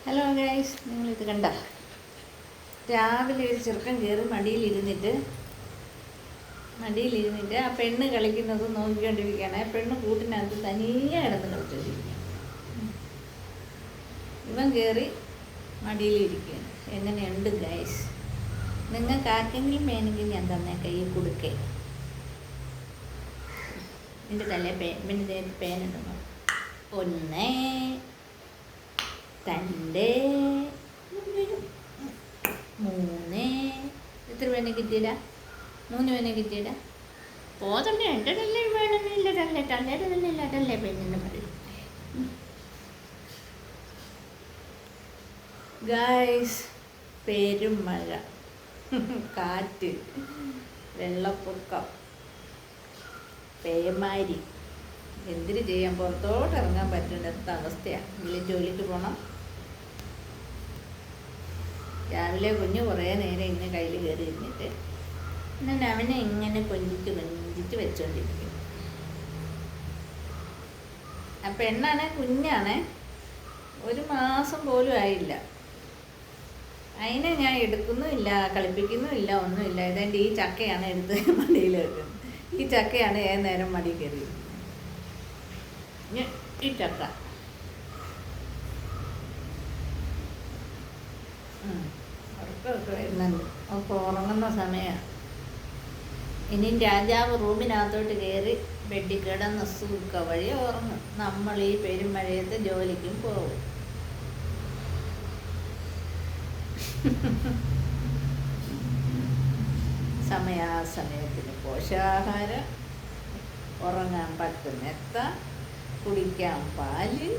Hello guys, നിങ്ങളിത് കണ്ട രാവിലെ ഒരു ചെറുക്കൻ കയറി മടിയിലിരുന്നിട്ട് ആ പെണ്ണ് കളിക്കുന്നത് നോക്കിക്കൊണ്ടിരിക്കുകയാണ്. ആ പെണ്ണ് കൂട്ടിനകത്ത് തനിയെ കിടന്ന് കളിച്ചോണ്ടിരിക്കുകയാണ്. ഇവൻ കയറി മടിയിലിരിക്കുകയാണ്. എങ്ങനെയുണ്ട് ഗൈസ്? നിങ്ങൾക്ക് ആർക്കെങ്കിലും വേണമെങ്കിൽ ഞാൻ തന്നെ കൈ കൊടുക്കേ. എൻ്റെ തലേ പിന്നെ പേനുണ്ടെന്നോ? 1 2 3 എത്ര പേനെ കിട്ടിയില്ല? 3 പേനെ കിട്ടിയില്ല. പോതല്ലേ എൻ്റെ തല്ലേ വേണമെന്നില്ല. തള്ളേടെ തന്നെ ഇല്ല. അതല്ലേ പെണ്ണിന് പറയും. ഗായ്സ്, പെരുമഴ, കാറ്റ്, വെള്ളപ്പൊക്കം, പേമാരി, എന്തിനു ചെയ്യാൻ പുറത്തോട്ട് ഇറങ്ങാൻ പറ്റുന്ന അവസ്ഥയാണ്. ഇതിൽ ജോലിക്ക് പോകണം. രാവിലെ കുഞ്ഞ് കുറേ നേരം ഇങ്ങനെ കയ്യിൽ കയറി ഇരുന്നിട്ട് എന്നിട്ട് അവനെ ഇങ്ങനെ കൊഞ്ചിച്ച് വെച്ചോണ്ടിരിക്കും. ആ പെണ്ണാണ്, കുഞ്ഞാണ്, 1 മാസം പോലും ആയില്ല. അതിനെ ഞാൻ എടുക്കുന്നുമില്ല, കളിപ്പിക്കുന്നുമില്ല, ഒന്നുമില്ല. ഇതെൻ്റെ ഈ ചക്കയാണ് എടുത്ത് മടിയിൽ വെക്കുന്നത്. ഈ ചക്കയാണ് നേരം മടി കയറി. ഈ ചക്ക ഉറക്കമൊക്കെ വരുന്നുണ്ട്. അപ്പോൾ ഉറങ്ങുന്ന സമയമാണ്. ഇനിയും രാജാവ് റൂമിനകത്തോട്ട് കയറി ബെഡിൽ കിടന്ന് സുഖ വഴി ഉറങ്ങും. നമ്മൾ ഈ പെരുമഴയത്ത് ജോലിക്കും പോകും. സമയാസമയത്തിന് പോഷകാഹാരം, ഉറങ്ങാൻ പറ്റും മെത്ത, കുടിക്കാൻ പാല്.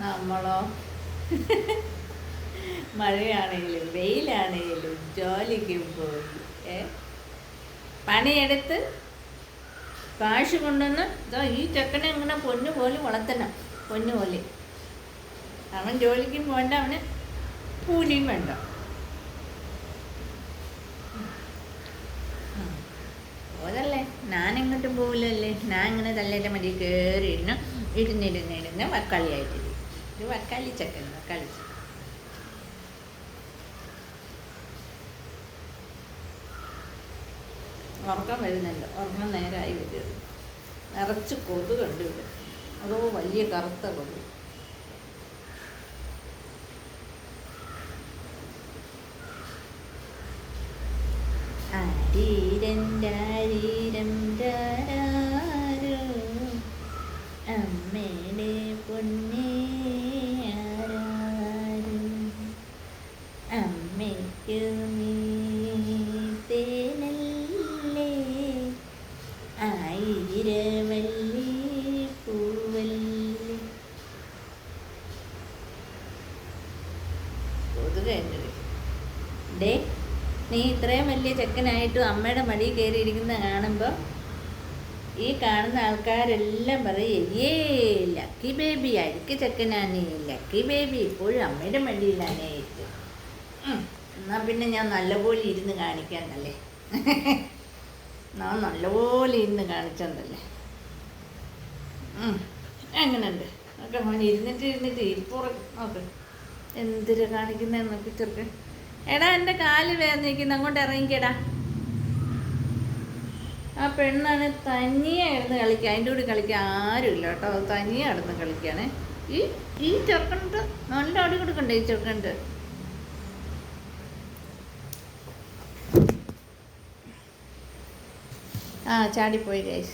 നമ്മളോ മഴയാണെങ്കിലും വെയിലാണെങ്കിലും ജോലിക്കും പോയി പണിയെടുത്ത് കാശ് കൊണ്ടുവന്ന് ഈ ചെക്കനെ ഇങ്ങനെ പൊന്നു പോലെ വളർത്തണം. പൊന്നു പോലെ അവൻ ജോലിക്കും പോകണ്ട, അവന് കൂലിയും വേണ്ട. അതല്ലേ, ഞാനെങ്ങോട്ടും പോവില്ലല്ലേ. ഞാൻ ഇങ്ങനെ തല്ലേൻ്റെ മതി കയറി ഇരുന്ന് വക്കാളിയായിട്ടിരിക്കും. ഒരു വക്കാളി ചക്കൻ, വക്കാളി ചക്കൻ. ഉറക്കം വരുന്നുണ്ട്. ഉറങ്ങാൻ നേരമായി വരും. നിറച്ച് കൊതു കണ്ടുവിടും. അതോ വലിയ കറുത്ത കൊതു. ആരീരം രാരോ അമ്മയുടെ പൊന്നേ ആരാരോ അമ്മയ്ക്ക് നീ തേനല്ലേ ആയിരവല്ലി പൂവല്ലി. കൊതുകേണ്ടത് ഡേ, നീ ഇത്രയും വലിയ ചെക്കനായിട്ടും അമ്മയുടെ മടി കയറിയിരിക്കുന്ന കാണുമ്പോൾ ഈ കാണുന്ന ആൾക്കാരെല്ലാം പറയും, ലക്കി ബേബി, അഴുക്ക് ചെക്കനാണ്, ലക്കി ബേബി, ഇപ്പോഴും അമ്മയുടെ മടിയിലാണ് ഇരിക്കും. എന്നാൽ പിന്നെ ഞാൻ നല്ലപോലെ ഇരുന്ന് കാണിക്കാന്നല്ലേ. ഞാൻ നല്ലപോലെ ഇരുന്ന് കാണിച്ചെന്നല്ലേ. എങ്ങനെയുണ്ട് ഒക്കെ? അവൻ ഇരുന്നിട്ട് ഇരിപ്പുറം നോക്ക് എന്തിനാ കാണിക്കുന്നതെന്നൊക്കെ ചെറുക്കൻ. എടാ, എൻ്റെ കാല് വേദനിക്കുന്നു, അങ്ങോട്ട് ഇറങ്ങിക്കടാ. ആ പെണ്ണാണ് തനിയെ കിടന്ന് കളിക്കുക. അതിൻ്റെ കൂടെ കളിക്കാൻ ആരുമില്ല കേട്ടോ. അത് തനിയെ കിടന്ന് കളിക്കുകയാണ്. ഈ ചെറുക്കനുണ്ട്, നല്ല അടി കൊടുക്കണ്ടേ ഈ ചെറുക്കനുണ്ട്. ചാടിപ്പോയി ഗൈസ്.